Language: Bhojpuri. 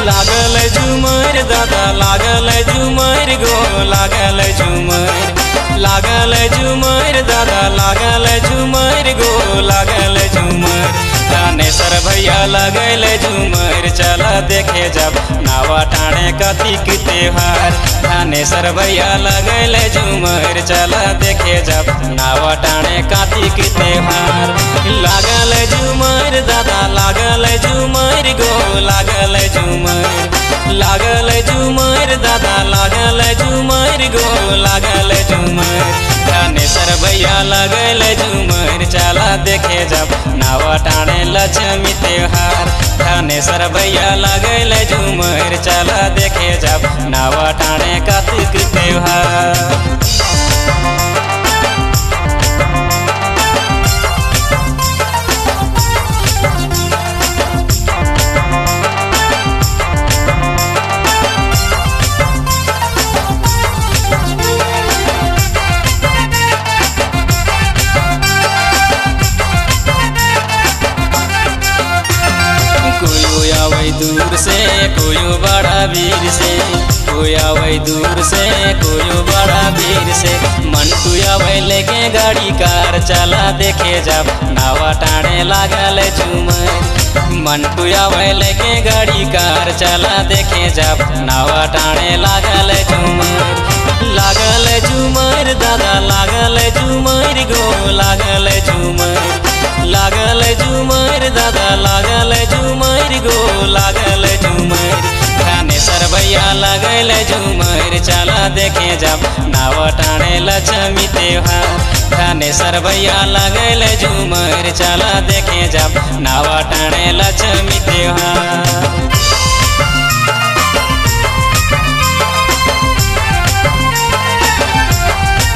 लागल झूमर दादा लागल झूमर गो लागल झूमर लागल झूमर दादा लागल झूमर गो लागल झूमर थानेसर भैया लगल झूमर चल देखे जब नावा टाणे कतिक त्योहार थानेसर भैया लगल झूमर चल देखे जब नावा टाणे कार्तिक त्योहार लागल झूमर दादा लागल झूमर गो लागल झूमर लागल झूमर दादा लागल झूमर गो लागल झूमर थानेसर भैया लगल झूमर चला देखे जब नावा टाणे लक्ष्मी त्योहार थानेसर भैया लगल झूमर चला देखे जब नावा टाणे कार्तिक त्योहार। कोई आवे दूर से कोई बड़ा वीर से कोई आवे दूर से कोई बड़ा वीर से मंटू आवे लेके गाड़ी कार चला देखे जब नावा टाणे लागल झूमर मंटू आवे लेके गाड़ी कार चला देखे जब नावा टाणे लागल झूमर लागल झूमर दादा लागल झूमर गो लागल झूमर लागल झूमर दादा लागल झूमर गो लागल झूमर थानेसर भैया लगल झूमर चला देखे जब नावा टाणे लक्ष्मी त्योहार थानेसर भैया लगल झूमर चला देखे जब नावा टाणे लक्ष्मी त्योहार।